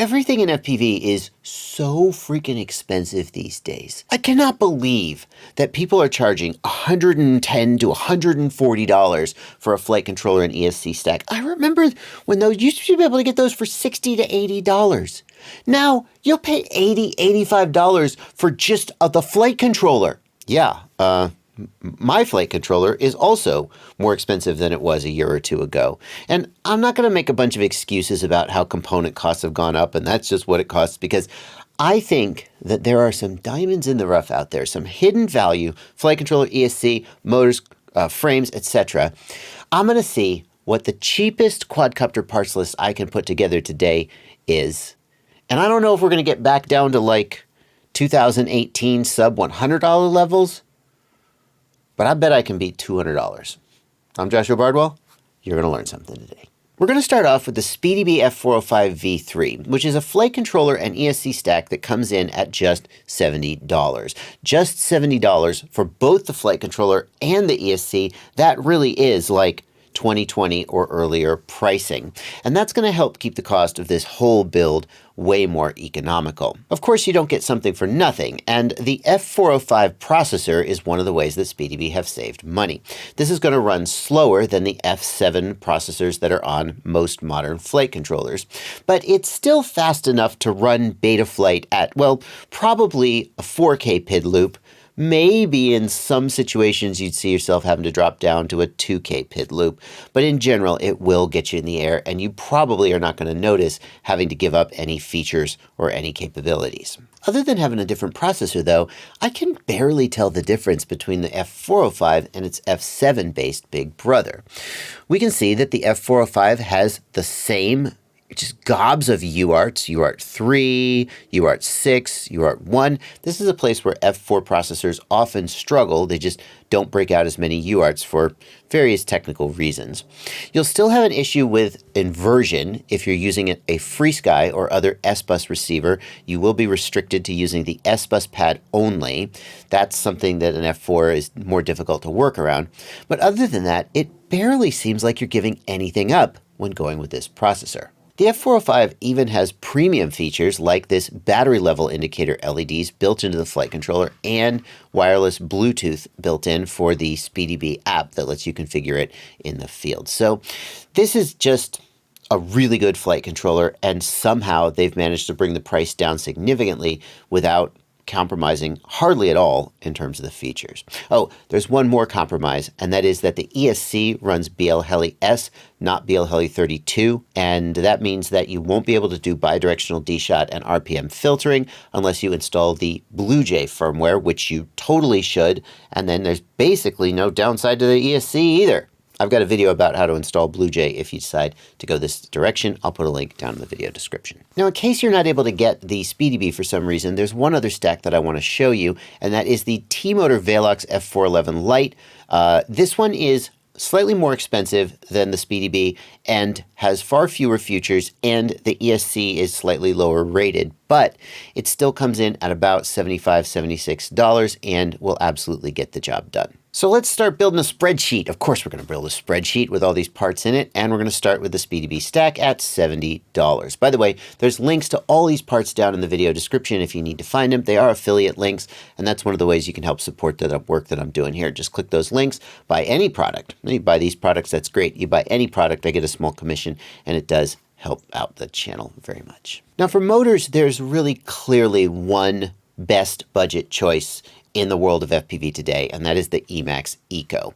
Everything in FPV is so freaking expensive these days. I cannot believe that people are charging $110 to $140 for a flight controller and ESC stack. I remember when those used to be able to get those for $60 to $80. Now you'll pay $80, $85 for just the flight controller. Yeah, my flight controller is also more expensive than it was a year or two ago. And I'm not going to make a bunch of excuses about how component costs have gone up, and that's just what it costs, because I think that there are some diamonds in the rough out there, some hidden value, flight controller, ESC, motors, frames, etc. I'm going to see what the cheapest quadcopter parts list I can put together today is. And I don't know if we're going to get back down to like 2018 sub $100 levels, but I bet I can beat $200. I'm Joshua Bardwell. You're going to learn something today. We're going to start off with the Speedybee F405 V3, which is a flight controller and ESC stack that comes in at just $70. Just $70 for both the flight controller and the ESC. That really is like 2020 or earlier pricing. And that's going to help keep the cost of this whole build way more economical. Of course, you don't get something for nothing, and the F405 processor is one of the ways that Speedybee have saved money. This is going to run slower than the F7 processors that are on most modern flight controllers, but it's still fast enough to run Betaflight at, well, probably a 4K PID loop. Maybe in some situations you'd see yourself having to drop down to a 2K PID loop, but in general it will get you in the air, and you probably are not going to notice having to give up any features or any capabilities. Other than having a different processor though, I can barely tell the difference between the F405 and its F7 based big brother. We can see that the F405 has the same just gobs of UARTs, UART 3, UART 6, UART 1. This is a place where F4 processors often struggle. They just don't break out as many UARTs for various technical reasons. You'll still have an issue with inversion if you're using a FreeSky or other S-Bus receiver. You will be restricted to using the S-Bus pad only. That's something that an F4 is more difficult to work around. But other than that, it barely seems like you're giving anything up when going with this processor. The F405 even has premium features like this battery level indicator LEDs built into the flight controller and wireless Bluetooth built in for the Speedybee app that lets you configure it in the field. So this is just a really good flight controller, and somehow they've managed to bring the price down significantly without compromising hardly at all in terms of the features. Oh, there's one more compromise, and that is that the ESC runs BL Heli S, not BL Heli 32, and that means that you won't be able to do bidirectional D-Shot and RPM filtering unless you install the BlueJ firmware, which you totally should, and then there's basically no downside to the ESC either. I've got a video about how to install BlueJ if you decide to go this direction. I'll put a link down in the video description. Now, in case you're not able to get the Speedybee for some reason, there's one other stack that I want to show you, and that is the T-Motor Velox F411 Lite. This one is slightly more expensive than the Speedybee and has far fewer features, and the ESC is slightly lower rated, but it still comes in at about $75, $76 and will absolutely get the job done. So let's start building a spreadsheet. Of course, we're going to build a spreadsheet with all these parts in it, and we're going to start with the Speedybee stack at $70. By the way, there's links to all these parts down in the video description if you need to find them. They are affiliate links, and that's one of the ways you can help support the work that I'm doing here. Just click those links, buy any product. You buy these products, that's great. You buy any product, I get a small commission, and it does help out the channel very much. Now for motors, there's really clearly one best budget choice in the world of FPV today, and that is the Emax Eco.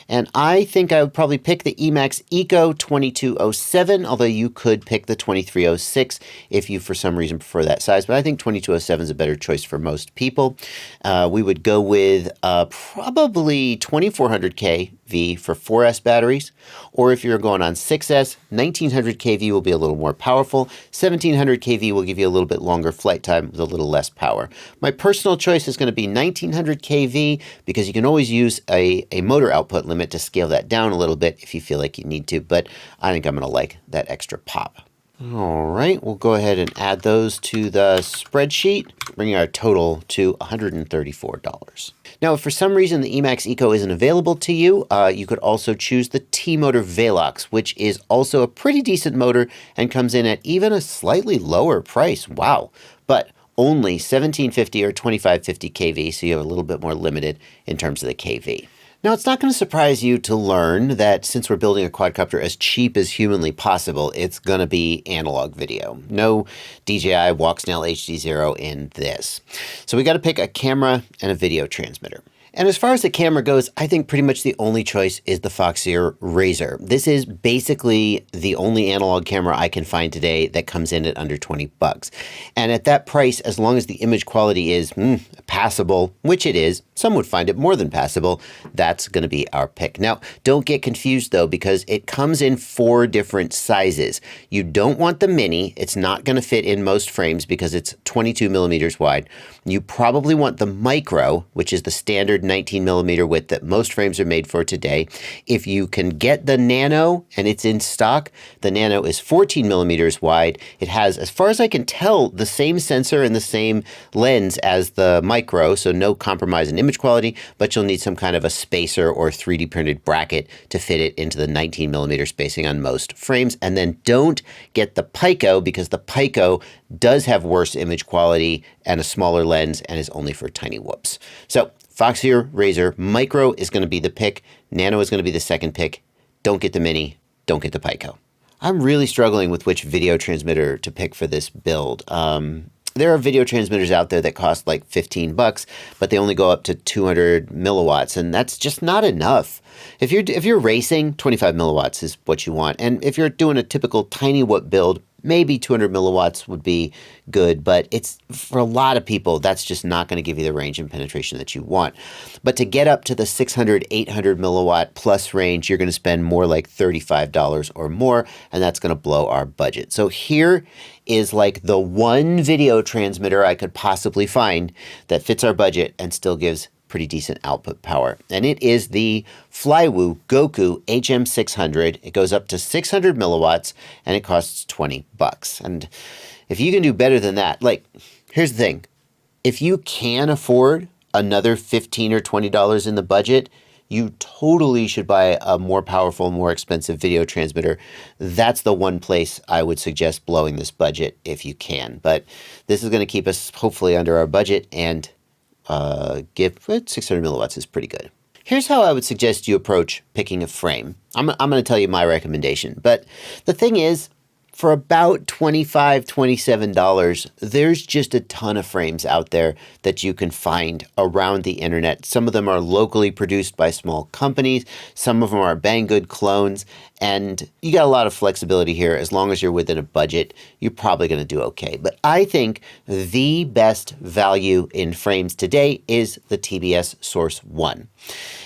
And I think I would probably pick the Emax Eco 2207, although you could pick the 2306 if you for some reason prefer that size, but I think 2207 is a better choice for most people. We would go with probably 2400 kV for 4S batteries, or if you're going on 6S, 1900 kV will be a little more powerful. 1700 kV will give you a little bit longer flight time with a little less power. My personal choice is going to be 1900 kV because you can always use a motor output limit to scale that down a little bit if you feel like you need to, but I think I'm going to like that extra pop. All right, we'll go ahead and add those to the spreadsheet, bringing our total to $134. Now, if for some reason the Emax Eco isn't available to you, you could also choose the T-Motor Velox, which is also a pretty decent motor and comes in at even a slightly lower price. Wow. But only 1750 or 2550 kV, so you have a little bit more limited in terms of the kV. Now, it's not going to surprise you to learn that since we're building a quadcopter as cheap as humanly possible, it's going to be analog video. No DJI Walksnail HD0 in this. So we got to pick a camera and a video transmitter. And as far as the camera goes, I think pretty much the only choice is the Foxeer Razer. This is basically the only analog camera I can find today that comes in at under 20 bucks. And at that price, as long as the image quality is passable, which it is, some would find it more than passable, that's going to be our pick. Now, don't get confused though, because it comes in 4 different sizes. You don't want the mini. It's not going to fit in most frames because it's 22 millimeters wide. You probably want the micro, which is the standard 19 millimeter width that most frames are made for today. If you can get the Nano and it's in stock, the Nano is 14 millimeters wide. It has, as far as I can tell, the same sensor and the same lens as the micro, so no compromise in image quality, but you'll need some kind of a spacer or 3D printed bracket to fit it into the 19 millimeter spacing on most frames. And then don't get the Pico, because the Pico does have worse image quality and a smaller lens and is only for tiny whoops. So Foxeer Razer Micro is going to be the pick. Nano is going to be the second pick. Don't get the mini. Don't get the Pico. I'm really struggling with which video transmitter to pick for this build. There are video transmitters out there that cost like 15 bucks, but they only go up to 200 milliwatts, and that's just not enough. If you're racing, 25 milliwatts is what you want. And if you're doing a typical tiny whoop build, maybe 200 milliwatts would be good, but it's for a lot of people, that's just not going to give you the range and penetration that you want. But to get up to the 600, 800 milliwatt plus range, you're going to spend more like $35 or more, and that's going to blow our budget. So here is like the one video transmitter I could possibly find that fits our budget and still gives pretty decent output power. And it is the Flywoo Goku HM600. It goes up to 600 milliwatts and it costs 20 bucks. And if you can do better than that, like, here's the thing. If you can afford another $15 or $20 in the budget, you totally should buy a more powerful, more expensive video transmitter. That's the one place I would suggest blowing this budget if you can. But this is going to keep us hopefully under our budget, and give 600 milliwatts is pretty good. Here's how I would suggest you approach picking a frame. I'm going to tell you my recommendation, but the thing is, for about $25, $27, there's just a ton of frames out there that you can find around the internet. Some of them are locally produced by small companies. Some of them are Banggood clones. And you got a lot of flexibility here. As long as you're within a budget, you're probably going to do okay. But I think the best value in frames today is the TBS SourceOne.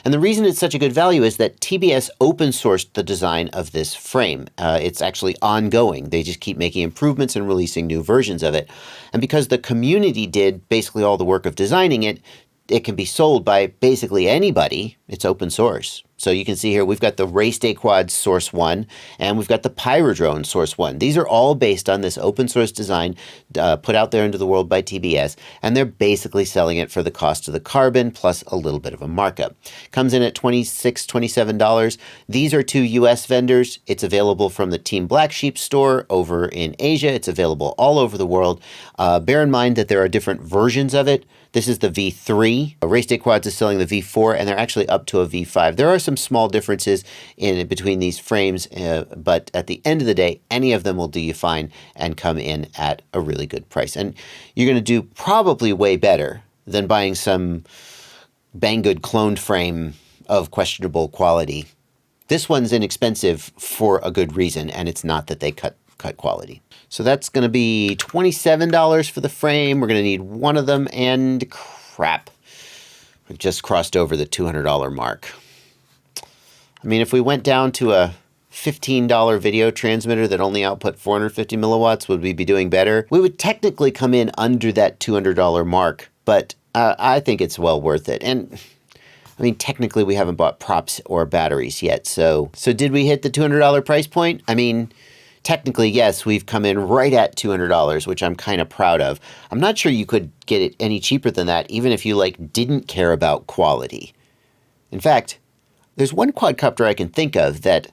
And the reason it's such a good value is that TBS open sourced the design of this frame. It's actually ongoing. They just keep making improvements and releasing new versions of it. And because the community did basically all the work of designing it, it can be sold by basically anybody. It's open source. So you can see here, we've got the Race Day Quad SourceOne, and we've got the Pyrodrone SourceOne. These are all based on this open source design put out there into the world by TBS, and they're basically selling it for the cost of the carbon plus a little bit of a markup. Comes in at $26, $27. These are 2 US vendors. It's available from the Team Black Sheep store over in Asia. It's available all over the world. Bear in mind that there are different versions of it. This is the V3. Race Day Quads is selling the V4, and they're actually up to a V5. There are some small differences in between these frames, but at the end of the day, any of them will do you fine and come in at a really good price. And you're going to do probably way better than buying some Banggood cloned frame of questionable quality. This one's inexpensive for a good reason, and it's not that they cut quality. So that's going to be $27 for the frame. We're going to need one of them, and crap, we've just crossed over the $200 mark. I mean, if we went down to a $15 video transmitter that only output 450 milliwatts, would we be doing better? We would technically come in under that $200 mark, but I think it's well worth it. And I mean, technically we haven't bought props or batteries yet. So did we hit the $200 price point? I mean, technically, yes, we've come in right at $200, which I'm kind of proud of. I'm not sure you could get it any cheaper than that, even if you like didn't care about quality. In fact, there's one quadcopter I can think of that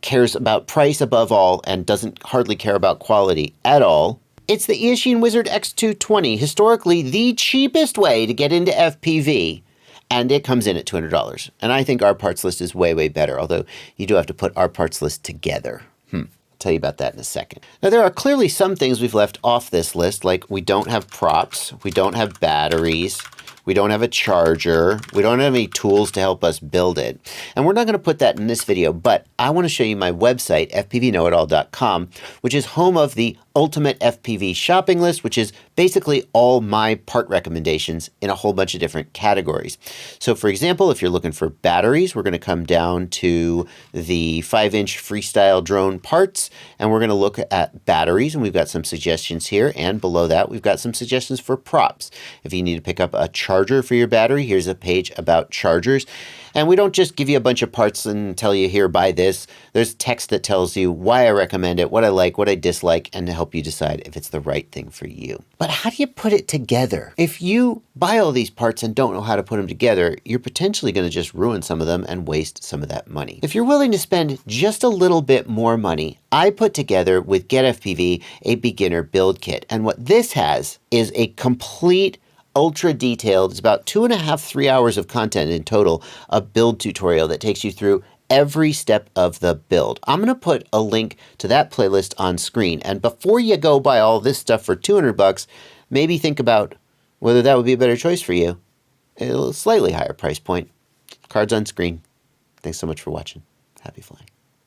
cares about price above all and doesn't hardly care about quality at all. It's the Eachine Wizard X220, historically the cheapest way to get into FPV, and it comes in at $200. And I think our parts list is way, way better, although you do have to put our parts list together. I'll tell you about that in a second. Now, there are clearly some things we've left off this list, like we don't have props, we don't have batteries, we don't have a charger, we don't have any tools to help us build it. And we're not going to put that in this video, but I want to show you my website, fpvknowitall.com, which is home of the Ultimate FPV shopping list, which is basically all my part recommendations in a whole bunch of different categories. So for example, if you're looking for batteries, we're going to come down to the 5-inch Freestyle drone parts, and we're going to look at batteries, and we've got some suggestions here, and below that we've got some suggestions for props. If you need to pick up a charger for your battery, here's a page about chargers. And we don't just give you a bunch of parts and tell you, here, buy this. There's text that tells you why I recommend it, what I like, what I dislike, and to help you decide if it's the right thing for you. But how do you put it together? If you buy all these parts and don't know how to put them together, you're potentially going to just ruin some of them and waste some of that money. If you're willing to spend just a little bit more money, I put together with Get FPV a beginner build kit. And what this has is a complete ultra detailed, it's about 2.5–3 hours of content in total, a build tutorial that takes you through every step of the build. I'm going to put a link to that playlist on screen. And before you go buy all this stuff for $200, maybe think about whether that would be a better choice for you. A slightly higher price point. Cards on screen. Thanks so much for watching. Happy flying.